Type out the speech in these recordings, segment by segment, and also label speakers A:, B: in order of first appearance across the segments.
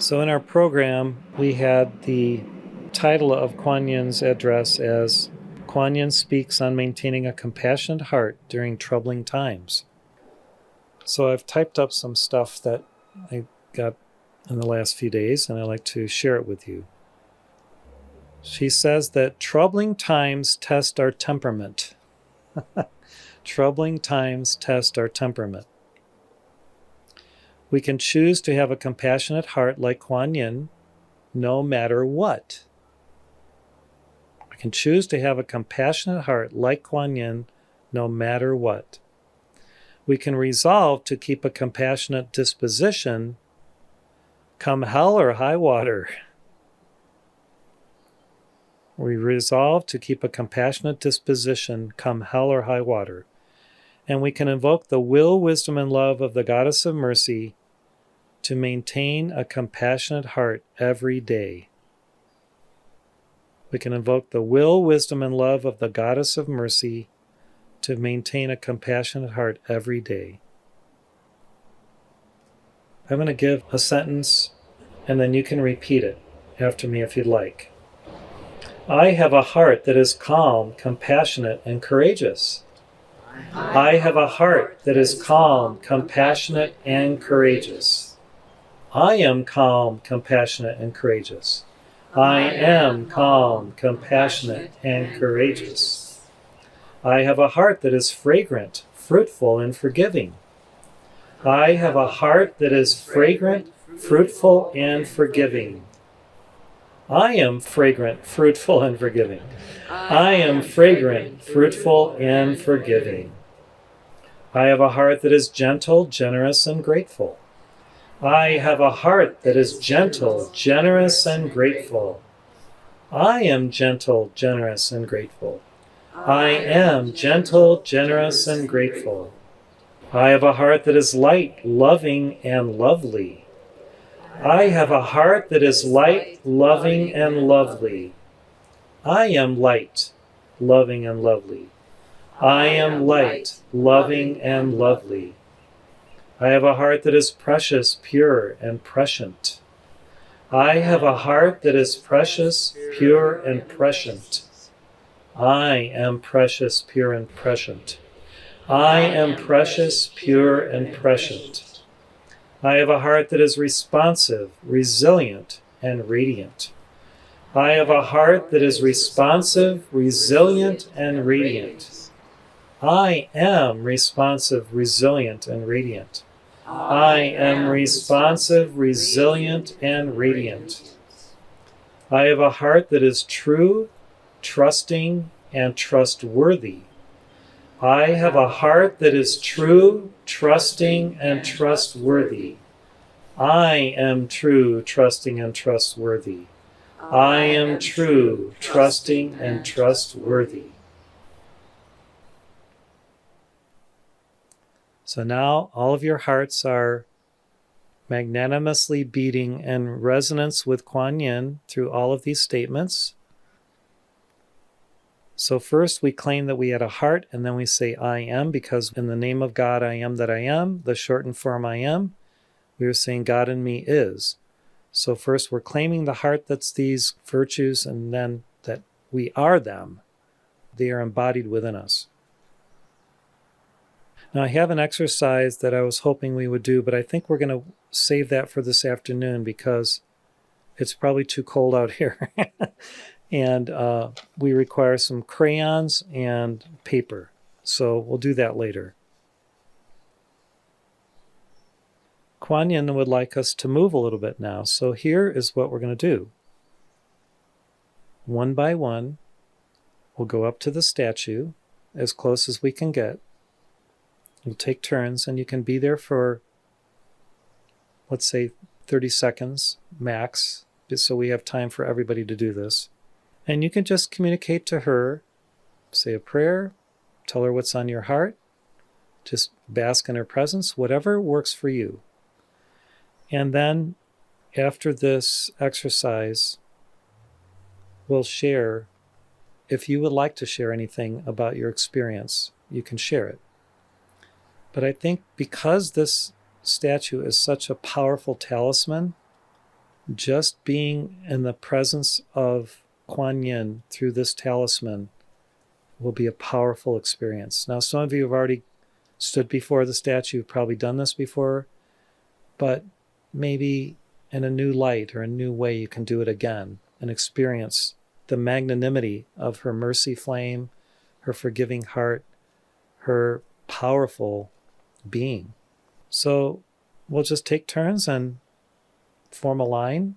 A: So in our program, we had the title of Kuan Yin's address as Kuan Yin Speaks on Maintaining a Compassionate Heart During Troubling Times. So I've typed up some stuff that I got in the last few days, and I'd like to share it with you. She says that troubling times test our temperament. Troubling times test our temperament. We can choose to have a compassionate heart like Kuan Yin no matter what. We can choose to have a compassionate heart like Kuan Yin no matter what. We can resolve to keep a compassionate disposition come hell or high water. We resolve to keep a compassionate disposition come hell or high water. And we can invoke the will, wisdom, and love of the Goddess of Mercy to maintain a compassionate heart every day. We can invoke the will, wisdom, and love of the Goddess of Mercy to maintain a compassionate heart every day. I'm going to give a sentence, and then you can repeat it after me if you'd like. I have a heart that is calm, compassionate, and courageous. I have a heart that is calm, compassionate, and courageous. I am calm, compassionate, and courageous. I am calm, compassionate, and courageous. I have a heart that is fragrant, fruitful, and forgiving. I have a heart that is fragrant, fruitful, and forgiving. I am fragrant, fruitful, and forgiving. I am fragrant, fruitful, and forgiving. I have a heart that is gentle, generous, and grateful. I have a heart that is gentle, generous, and grateful. I am gentle, generous, and grateful. I am gentle, generous, and grateful. I have a heart that is light, loving, and lovely. I have a heart that is light, loving, and lovely. I am light, loving, and lovely. I am light, loving, and lovely. I have a heart that is precious, pure, and prescient. I have a heart that is precious, pure, and prescient. I am precious, pure, and prescient. I am precious, pure, and prescient. I have a heart that is responsive, resilient, and radiant. I have a heart that is responsive, resilient, and radiant. I am responsive, resilient, and radiant. I am responsive, resilient, and radiant. I have a heart that is true, trusting, and trustworthy. I have a heart that is true, trusting, and trustworthy. I am true, trusting, and trustworthy. I am true, trusting, and trustworthy. So now all of your hearts are magnanimously beating in resonance with Kuan Yin through all of these statements. So first we claim that we had a heart, and then we say I am, because in the name of God I am that I am, the shortened form I am, we are saying God in me is. So first we're claiming the heart that's these virtues, and then that we are them. They are embodied within us. Now I have an exercise that I was hoping we would do, but I think we're going to save that for this afternoon because it's probably too cold out here. And we require some crayons and paper. So we'll do that later. Kuan Yin would like us to move a little bit now. So here is what we're going to do. One by one, we'll go up to the statue as close as we can get. We'll take turns, and you can be there for, let's say, 30 seconds max, so we have time for everybody to do this. And you can just communicate to her, say a prayer, tell her what's on your heart, just bask in her presence, whatever works for you. And then after this exercise, we'll share, if you would like to share anything about your experience, you can share it. But I think because this statue is such a powerful talisman, Just being in the presence of Kuan Yin through this talisman will be a powerful experience. Now, some of you have already stood before the statue, you've probably done this before, but maybe in a new light or a new way you can do it again and experience the magnanimity of her mercy flame, her forgiving heart, her powerful being. So we'll just take turns and form a line.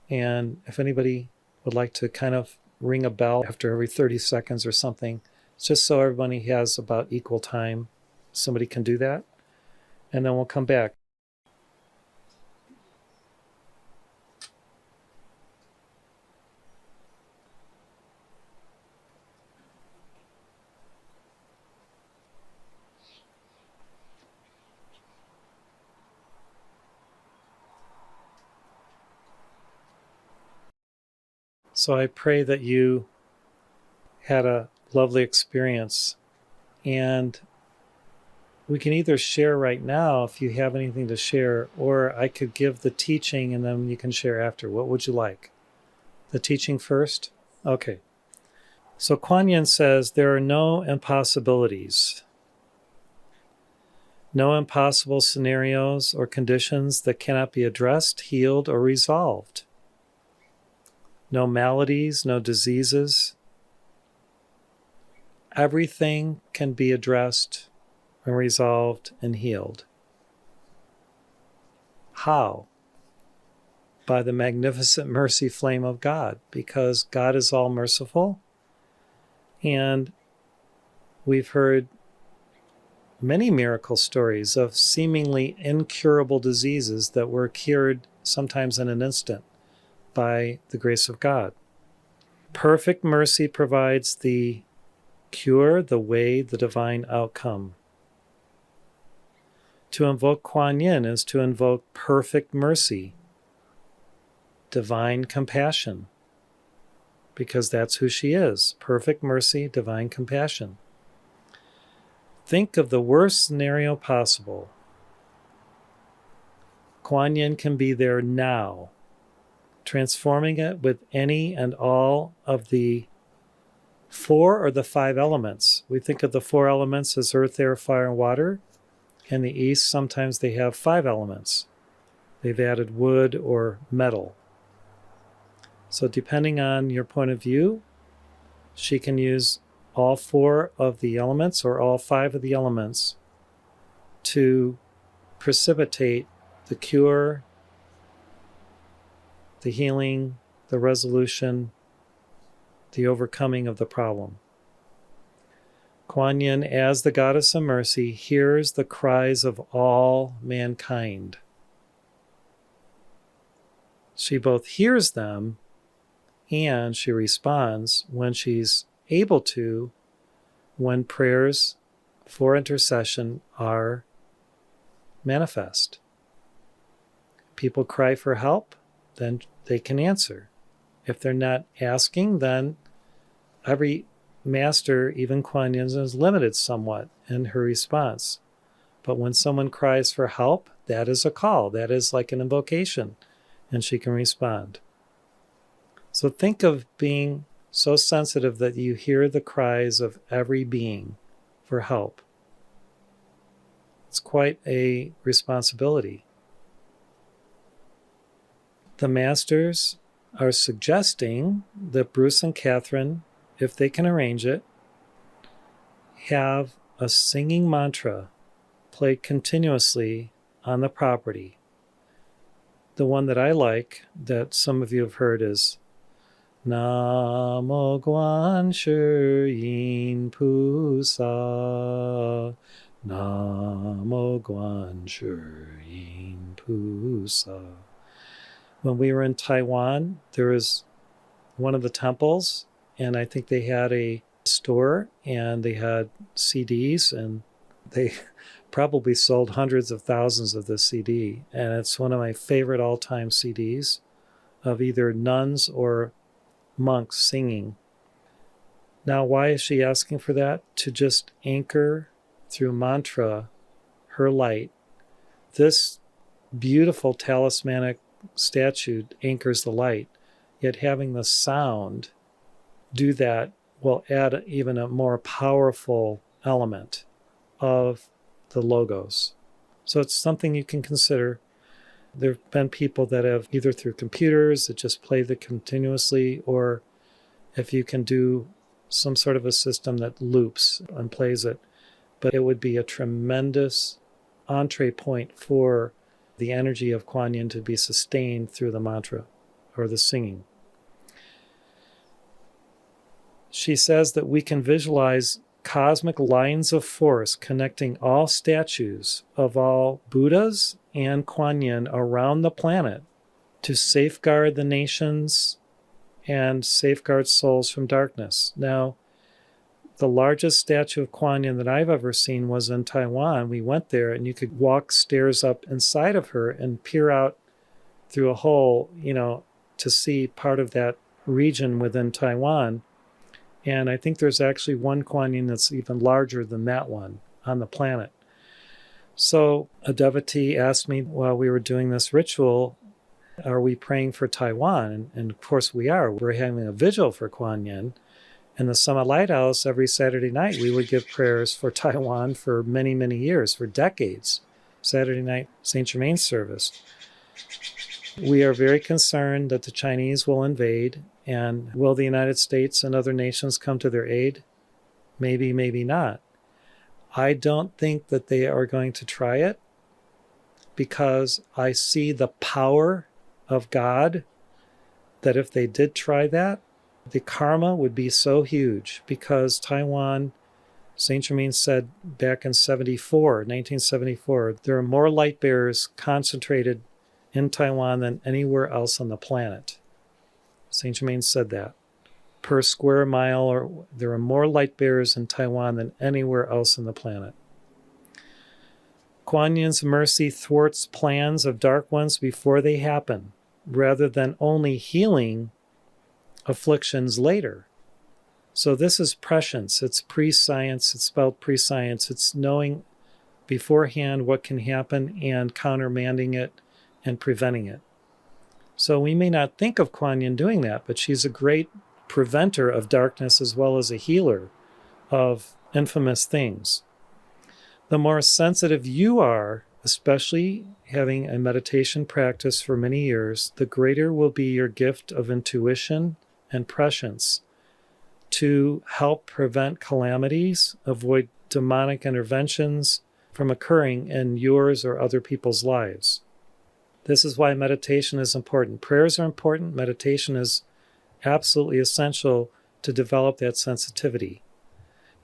A: And if anybody would like to kind of ring a bell after every 30 seconds or something, just so everybody has about equal time, somebody can do that. And then we'll come back. So I pray that you had a lovely experience, and we can either share right now if you have anything to share, or I could give the teaching and then you can share after. What would you like? The teaching first? Okay. So Kuan Yin says there are no impossibilities, no impossible scenarios or conditions that cannot be addressed, healed, or resolved. No maladies, no diseases. Everything can be addressed and resolved and healed. How? By the magnificent mercy flame of God, because God is all merciful. And we've heard many miracle stories of seemingly incurable diseases that were cured sometimes in an instant by the grace of God. Perfect mercy provides the cure, the way, the divine outcome. To invoke Kuan Yin is to invoke perfect mercy, divine compassion, because that's who she is. Perfect mercy, divine compassion. Think of the worst scenario possible. Kuan Yin can be there now, transforming it with any and all of the 4 or the 5 elements. We think of the 4 elements as earth, air, fire, and water. In the East, sometimes they have 5 elements. They've added wood or metal. So depending on your point of view, she can use all 4 of the elements or all 5 of the elements to precipitate the cure, the healing, the resolution, the overcoming of the problem. Kuan Yin, as the goddess of mercy, hears the cries of all mankind. She both hears them and she responds when she's able to, when prayers for intercession are manifest. People cry for help, then they can answer. If they're not asking, then every master, even Kuan Yin, is limited somewhat in her response. But when someone cries for help, that is a call. That is like an invocation, and she can respond. So think of being so sensitive that you hear the cries of every being for help. It's quite a responsibility. The masters are suggesting that Bruce and Catherine, if they can arrange it, have a singing mantra played continuously on the property. The one that I like, that some of you have heard, is Namo Guan Shi Yin Pu Sa. Namo Guan Shi Yin Pu Sa. When we were in Taiwan, there was one of the temples, and I think they had a store, and they had CDs, and they probably sold hundreds of thousands of this CD. And it's one of my favorite all-time CDs of either nuns or monks singing. Now, why is she asking for that? To just anchor through mantra her light. This beautiful talismanic statue anchors the light, yet having the sound do that will add even a more powerful element of the logos. So it's something you can consider. There have been people that have, either through computers that just play the continuously, or if you can do some sort of a system that loops and plays it. But it would be a tremendous entree point for the energy of Kuan Yin to be sustained through the mantra or the singing. She says that we can visualize cosmic lines of force connecting all statues of all Buddhas and Kuan Yin around the planet to safeguard the nations and safeguard souls from darkness. Now, the largest statue of Kuan Yin that I've ever seen was in Taiwan. We went there and you could walk stairs up inside of her and peer out through a hole, to see part of that region within Taiwan. And I think there's actually one Kuan Yin that's even larger than that one on the planet. So a devotee asked me while we were doing this ritual, are we praying for Taiwan? And of course we are. We're having a vigil for Kuan Yin. In the Summit Lighthouse, every Saturday night, we would give prayers for Taiwan for many, many years, for decades. Saturday night St. Germain service. We are very concerned that the Chinese will invade, and will the United States and other nations come to their aid? Maybe, maybe not. I don't think that they are going to try it, because I see the power of God that if they did try that, the karma would be so huge, because Taiwan, St. Germain said back in 1974, there are more light bearers concentrated in Taiwan than anywhere else on the planet. St. Germain said that. Per square mile, there are more light bearers in Taiwan than anywhere else on the planet. Kuan Yin's mercy thwarts plans of dark ones before they happen, rather than only healing afflictions later. So this is prescience. It's pre-science. It's spelled pre-science. It's knowing beforehand what can happen and countermanding it and preventing it. So we may not think of Kuan Yin doing that, but she's a great preventer of darkness as well as a healer of infamous things. The more sensitive you are, especially having a meditation practice for many years, the greater will be your gift of intuition and prescience to help prevent calamities, avoid demonic interventions from occurring in yours or other people's lives. This is why meditation is important. Prayers are important. Meditation is absolutely essential to develop that sensitivity.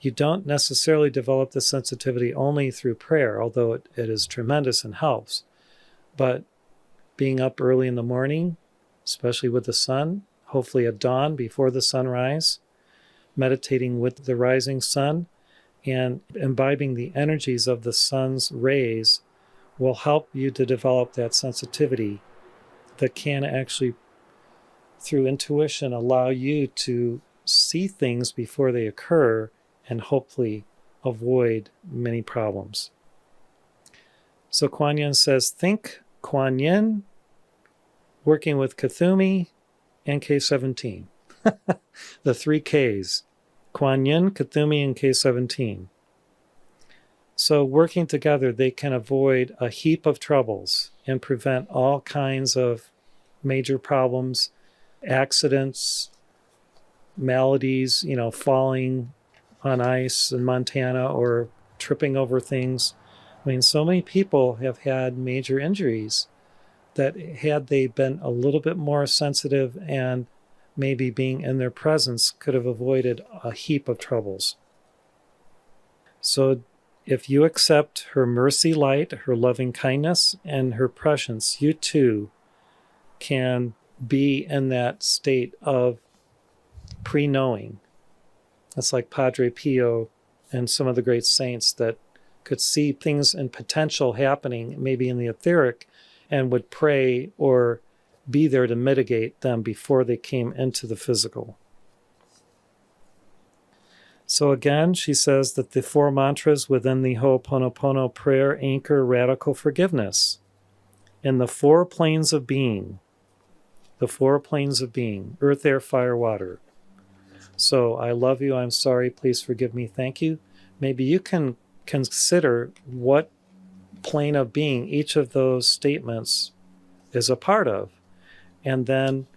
A: You don't necessarily develop the sensitivity only through prayer, although it is tremendous and helps. But being up early in the morning, especially with the sun, hopefully at dawn before the sunrise, meditating with the rising sun, and imbibing the energies of the sun's rays will help you to develop that sensitivity that can actually, through intuition, allow you to see things before they occur and hopefully avoid many problems. So Kuan Yin says, think Kuan Yin working with Kuthumi and K17. The 3 Ks. Kuan Yin, Kuthumi, and K17. So working together, they can avoid a heap of troubles and prevent all kinds of major problems, accidents, maladies, falling on ice in Montana or tripping over things. I mean, so many people have had major injuries that had they been a little bit more sensitive and maybe being in their presence could have avoided a heap of troubles. So if you accept her mercy light, her loving kindness, and her prescience, you too can be in that state of pre-knowing. That's like Padre Pio and some of the great saints that could see things in potential happening, maybe in the etheric, and would pray or be there to mitigate them before they came into the physical. So again, she says that the 4 mantras within the Ho'oponopono prayer anchor radical forgiveness in the 4 planes of being. The 4 planes of being: earth, air, fire, water. So I love you, I'm sorry, please forgive me, thank you. Maybe you can consider what plane of being each of those statements is a part of. And then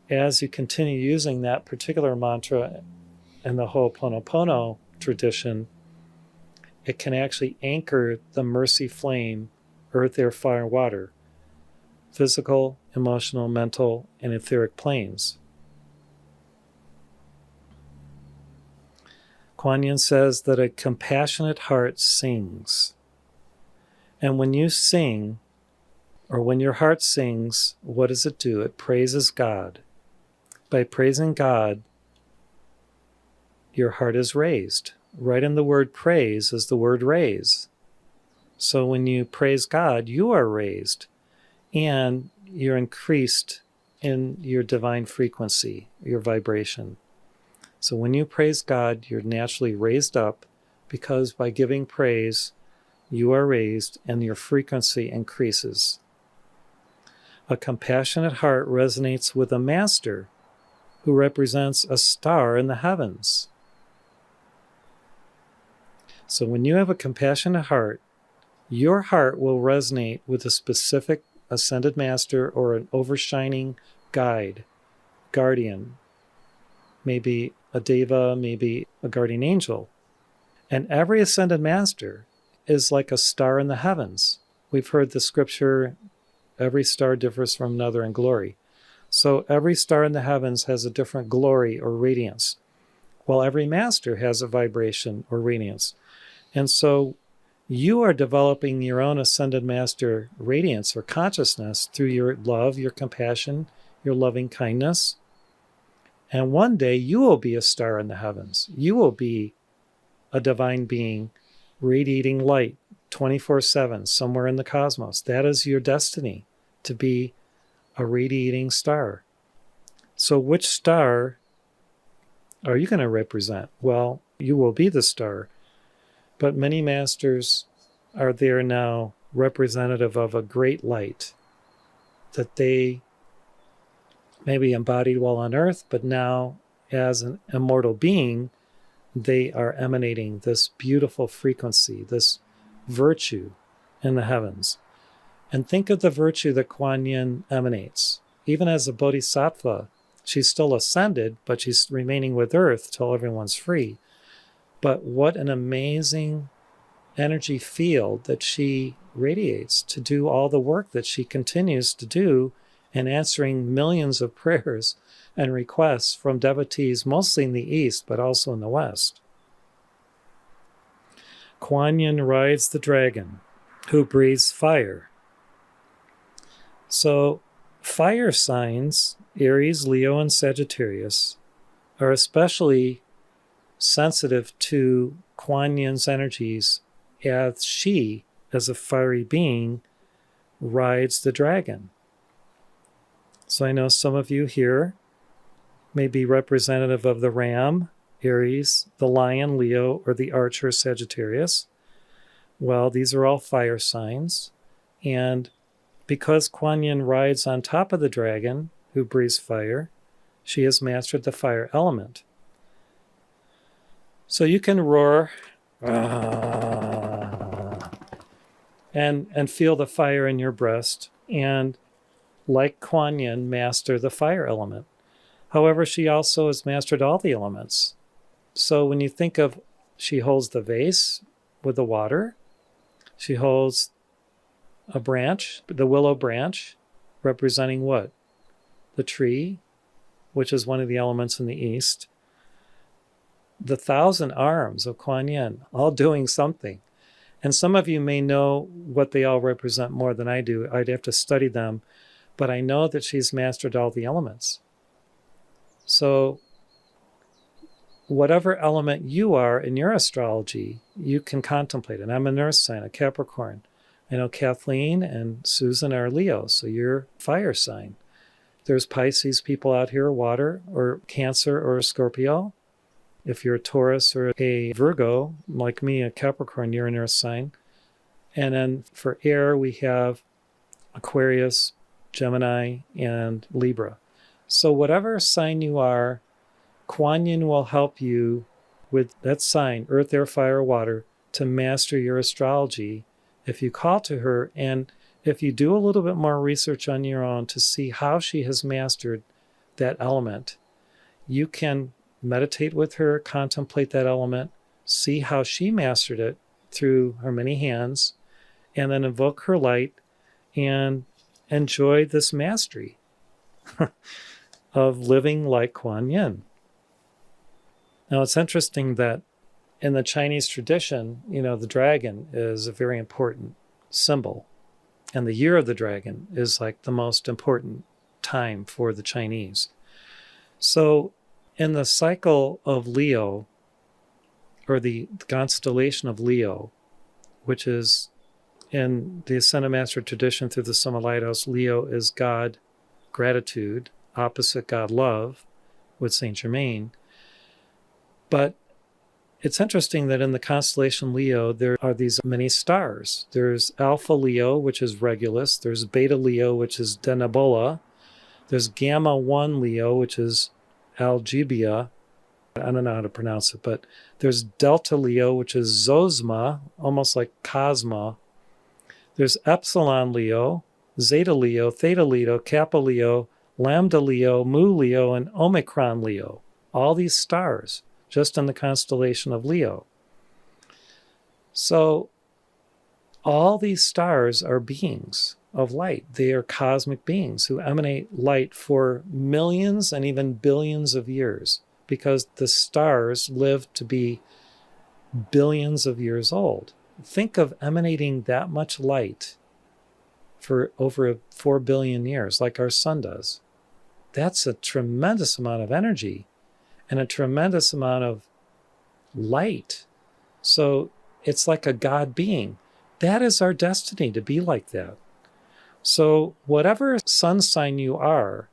A: as you continue using that particular mantra in the Ho'oponopono tradition, it can actually anchor the mercy flame, earth, air, fire, water, physical, emotional, mental, and etheric planes. Kuan Yin says that a compassionate heart sings. And when you sing, or when your heart sings, what does it do? It praises God. By praising God, your heart is raised. Right in the word praise is the word raise. So when you praise God, you are raised, and you're increased in your divine frequency, your vibration. So when you praise God, you're naturally raised up, because by giving praise, you are raised and your frequency increases. A compassionate heart resonates with a master who represents a star in the heavens. So when you have a compassionate heart, your heart will resonate with a specific ascended master or an overshining guide, guardian, maybe a deva, maybe a guardian angel. And every ascended master is like a star in the heavens. We've heard the scripture, every star differs from another in glory. So every star in the heavens has a different glory or radiance, while every master has a vibration or radiance. And so you are developing your own ascended master radiance or consciousness through your love, your compassion, your loving kindness. And one day you will be a star in the heavens. You will be a divine being radiating light 24/7 somewhere in the cosmos. That is your destiny, to be a radiating star. So which star are you going to represent? Well, you will be the star. But many masters are there now representative of a great light that they maybe embodied while on earth, but now as an immortal being, they are emanating this beautiful frequency, this virtue in the heavens. And think of the virtue that Kuan Yin emanates. Even as a bodhisattva, she's still ascended, but she's remaining with earth till everyone's free. But what an amazing energy field that she radiates to do all the work that she continues to do in answering millions of prayers and requests from devotees, mostly in the East, but also in the West. Kuan Yin rides the dragon, who breathes fire. So fire signs, Aries, Leo, and Sagittarius, are especially sensitive to Kuan Yin's energies, as she, as a fiery being, rides the dragon. So I know some of you here may be representative of the ram, Aries, the lion, Leo, or the archer, Sagittarius. Well, these are all fire signs. And because Kuan Yin rides on top of the dragon, who breathes fire, she has mastered the fire element. So you can roar and feel the fire in your breast, and like Kuan Yin, master the fire element. However, she also has mastered all the elements. So when you think of, she holds the vase with the water, she holds a branch, the willow branch, representing what? The tree, which is one of the elements in the East. The 1,000 arms of Kuan Yin, all doing something. And some of you may know what they all represent more than I do. I'd have to study them. But I know that she's mastered all the elements. So whatever element you are in your astrology, you can contemplate. And I'm an earth sign, a Capricorn. I know Kathleen and Susan are Leo, so you're fire sign. There's Pisces people out here, water, or Cancer or a Scorpio. If you're a Taurus or a Virgo, like me, a Capricorn, you're an earth sign. And then for air, we have Aquarius, Gemini, and Libra. So whatever sign you are, Kuan Yin will help you with that sign, earth, air, fire, water, to master your astrology if you call to her. And if you do a little bit more research on your own to see how she has mastered that element, you can meditate with her, contemplate that element, see how she mastered it through her many hands, and then invoke her light and enjoy this mastery of living like Kuan Yin. Now, it's interesting that in the Chinese tradition, the dragon is a very important symbol. And the year of the dragon is like the most important time for the Chinese. So in the cycle of Leo, or the constellation of Leo, which is in the Ascended Master tradition through the Summer Lighthouse, Leo is God, gratitude, opposite God, love, with Saint Germain. But it's interesting that in the constellation Leo, there are these many stars. There's Alpha Leo, which is Regulus. There's Beta Leo, which is Denebola. There's Gamma 1 Leo, which is Algebia. I don't know how to pronounce it, but there's Delta Leo, which is Zosma, almost like Cosma. There's Epsilon Leo, Zeta Leo, Theta Leo, Kappa Leo, Lambda Leo, Mu Leo, and Omicron Leo. All these stars just in the constellation of Leo. So all these stars are beings of light. They are cosmic beings who emanate light for millions and even billions of years, because the stars live to be billions of years old. Think of emanating that much light for over 4 billion years, like our sun does. That's a tremendous amount of energy and a tremendous amount of light. So it's like a God being. That is our destiny, to be like that. So whatever sun sign you are,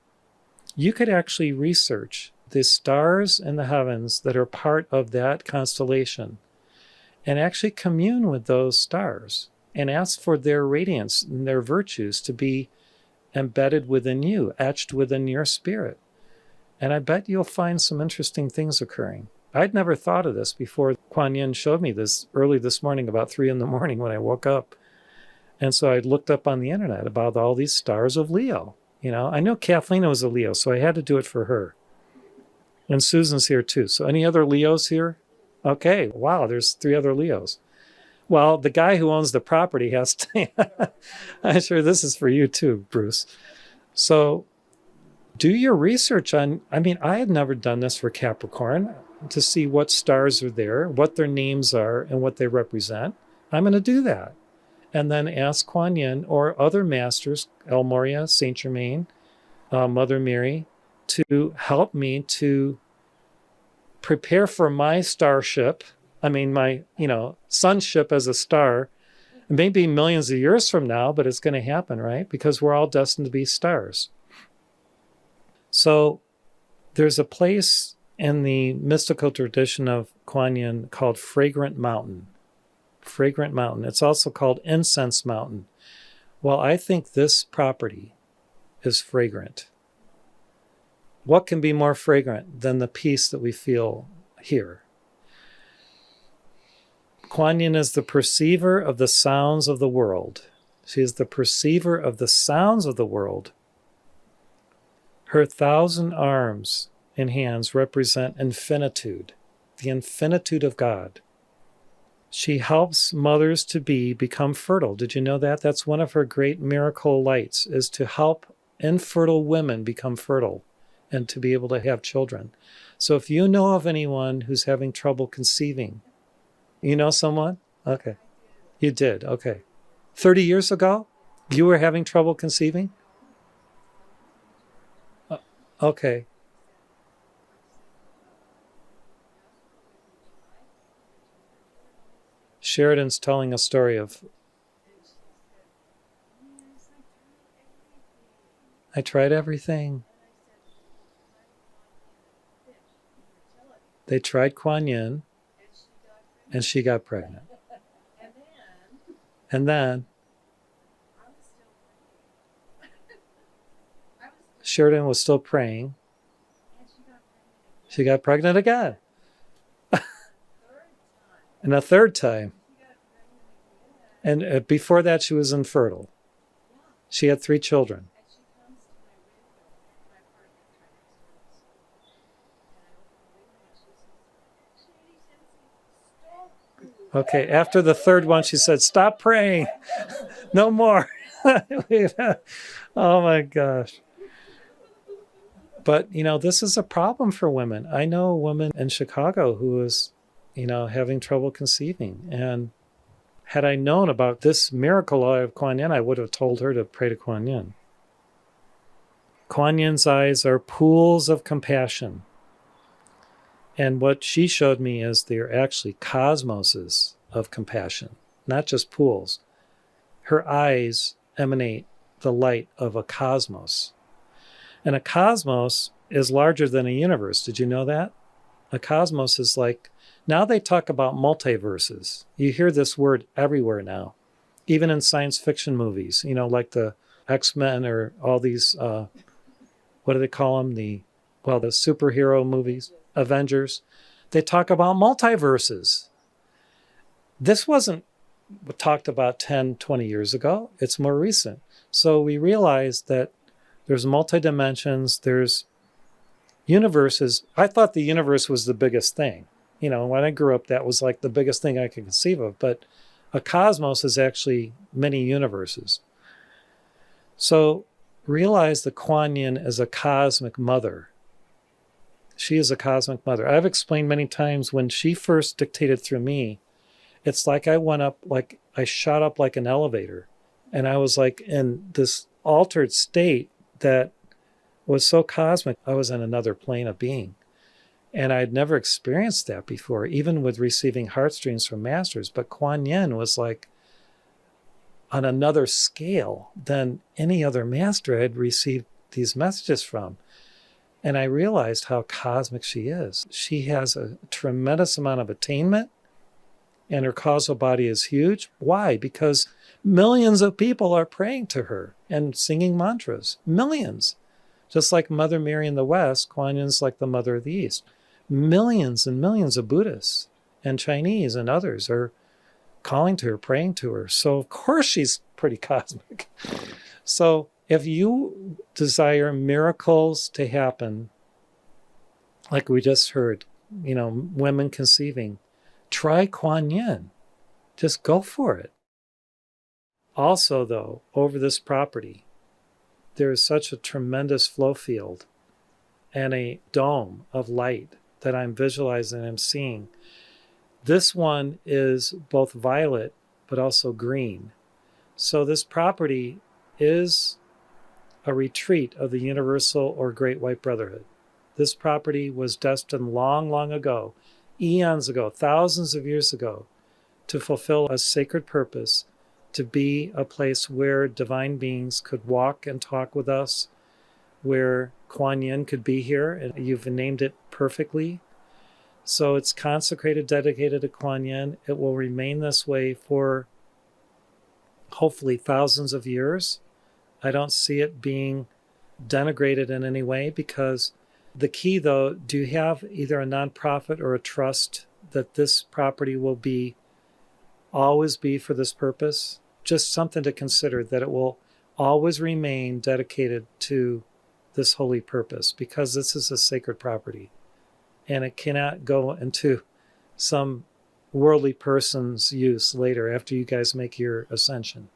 A: you could actually research the stars in the heavens that are part of that constellation and actually commune with those stars and ask for their radiance and their virtues to be embedded within you, etched within your spirit. And I bet you'll find some interesting things occurring. I'd never thought of this before Kuan Yin showed me this early this morning, about 3 a.m. when I woke up. And so I looked up on the internet about all these stars of Leo. I know Kathleen was a Leo, so I had to do it for her. And Susan's here too. So any other Leos here? Okay, wow, there's 3 other Leos. Well, the guy who owns the property has to. I'm sure this is for you too, Bruce. So do your research on, I had never done this for Capricorn, to see what stars are there, what their names are, and what they represent. I'm going to do that. And then ask Kuan Yin or other masters, El Morya, Saint Germain, Mother Mary, to help me to prepare for my starship. My, sunship as a star. It may be millions of years from now, but it's going to happen, right? Because we're all destined to be stars. So there's a place in the mystical tradition of Kuan Yin called Fragrant Mountain. Fragrant Mountain. It's also called Incense Mountain. Well, I think this property is fragrant. What can be more fragrant than the peace that we feel here? Kuan Yin is the perceiver of the sounds of the world. She is the perceiver of the sounds of the world. Her 1,000 arms and hands represent infinitude, the infinitude of God. She helps mothers to become fertile. Did you know that? That's one of her great miracle lights, is to help infertile women become fertile and to be able to have children. So if you know of anyone who's having trouble conceiving, you know someone? Okay. You did, okay. 30 years ago, you were having trouble conceiving? Okay. Sheridan's telling a story of, I tried everything. They tried Kuan Yin, and she got pregnant. And then Sheridan was still praying. She got pregnant again. And a third time. And before that, she was infertile. She had 3 children. Okay, after the third one, she said, "Stop praying. No more." Oh my gosh. But, this is a problem for women. I know a woman in Chicago who is, having trouble conceiving. And had I known about this miracle of Kuan Yin, I would have told her to pray to Kuan Yin. Kuan Yin's eyes are pools of compassion. And what she showed me is they're actually cosmoses of compassion, not just pools. Her eyes emanate the light of a cosmos. And a cosmos is larger than a universe. Did you know that? A cosmos is like, now they talk about multiverses. You hear this word everywhere now, even in science fiction movies, like the X-Men or all these, what do they call them? The superhero movies, Avengers. They talk about multiverses. This wasn't talked about 10, 20 years ago. It's more recent. So we realized that there's multi-dimensions, there's universes. I thought the universe was the biggest thing. When I grew up, that was like the biggest thing I could conceive of. But a cosmos is actually many universes. So realize the Kuan Yin is a cosmic mother. She is a cosmic mother. I've explained many times when she first dictated through me, it's like I shot up like an elevator. And I was like in this altered state that was so cosmic. I was in another plane of being. And I'd never experienced that before, even with receiving heartstrings from masters. But Kuan Yin was like on another scale than any other master I had received these messages from. And I realized how cosmic she is. She has a tremendous amount of attainment, and her causal body is huge. Why? Because millions of people are praying to her and singing mantras. Millions. Just like Mother Mary in the West, Kuan Yin's like the Mother of the East. Millions and millions of Buddhists and Chinese and others are calling to her, praying to her. So of course she's pretty cosmic. So if you desire miracles to happen, like we just heard, women conceiving, try Kuan Yin. Just go for it. Also, though, over this property, there is such a tremendous flow field and a dome of light that I'm visualizing and I'm seeing. This one is both violet but also green. So this property is a retreat of the Universal or Great White Brotherhood. This property was destined long, long ago, eons ago, thousands of years ago, to fulfill a sacred purpose, to be a place where divine beings could walk and talk with us, where Kuan Yin could be here, and you've named it perfectly. So it's consecrated, dedicated to Kuan Yin. It will remain this way for hopefully thousands of years. I don't see it being denigrated in any way, because the key, though, do you have either a nonprofit or a trust that this property will always be for this purpose? Just something to consider, that it will always remain dedicated to this holy purpose, because this is a sacred property and it cannot go into some worldly person's use later after you guys make your ascension.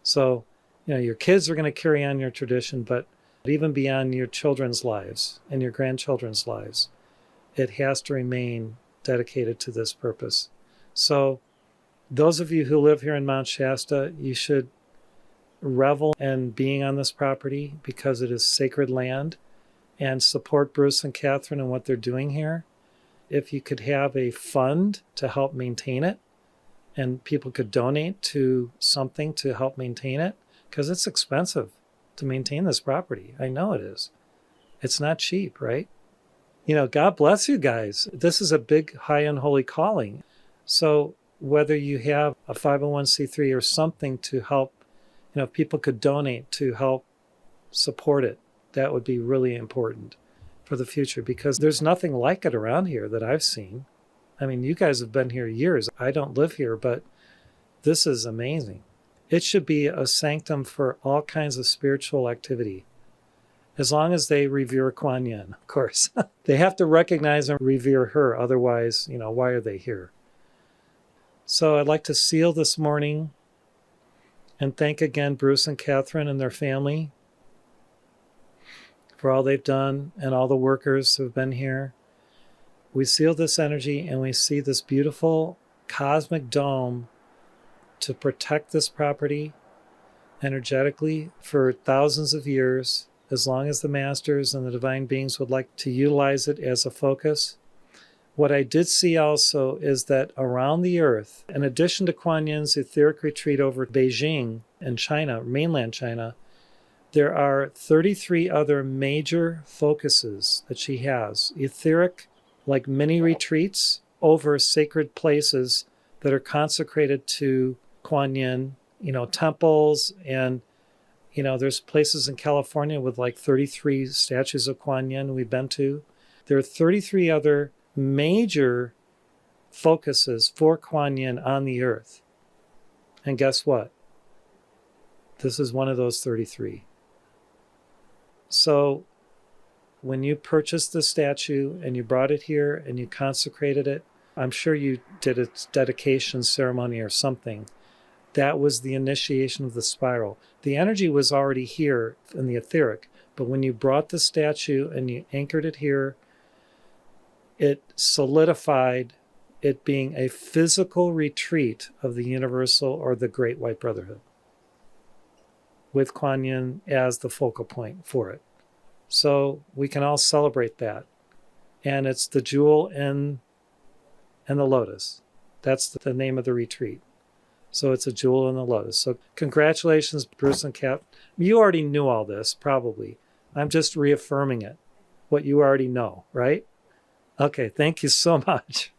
A: So, your kids are going to carry on your tradition, but even beyond your children's lives and your grandchildren's lives, it has to remain dedicated to this purpose. So those of you who live here in Mount Shasta, you should revel in being on this property because it is sacred land, and support Bruce and Catherine and what they're doing here. If you could have a fund to help maintain it, and people could donate to something to help maintain it, because it's expensive to maintain this property. I know it is. It's not cheap, right? God bless you guys. This is a big, high and holy calling. So whether you have a 501c3 or something to help, if people could donate to help support it, that would be really important for the future, because there's nothing like it around here that I've seen. I mean, you guys have been here years. I don't live here, but this is amazing. It should be a sanctum for all kinds of spiritual activity, as long as they revere Kuan Yin, of course. They have to recognize and revere her. Otherwise, why are they here? So I'd like to seal this morning and thank again Bruce and Catherine and their family for all they've done and all the workers who have been here. We seal this energy and we see this beautiful cosmic dome to protect this property energetically for thousands of years, as long as the masters and the divine beings would like to utilize it as a focus. What I did see also is that around the earth, in addition to Kuan Yin's etheric retreat over Beijing in China, mainland China, there are 33 other major focuses that she has. Etheric, like mini retreats over sacred places that are consecrated to Kuan Yin, temples, and there's places in California with like 33 statues of Kuan Yin we've been to. There are 33 other major focuses for Kuan Yin on the earth. And guess what? This is one of those 33. So when you purchased the statue and you brought it here and you consecrated it, I'm sure you did a dedication ceremony or something. That was the initiation of the spiral. The energy was already here in the etheric, but when you brought the statue and you anchored it here, it solidified it being a physical retreat of the universal or the Great White Brotherhood, with Kuan Yin as the focal point for it. So we can all celebrate that. And it's the jewel in the lotus. That's the name of the retreat. So it's a jewel in the lotus. So congratulations, Bruce and Cap. You already knew all this, probably. I'm just reaffirming it, what you already know, right? Okay, thank you so much.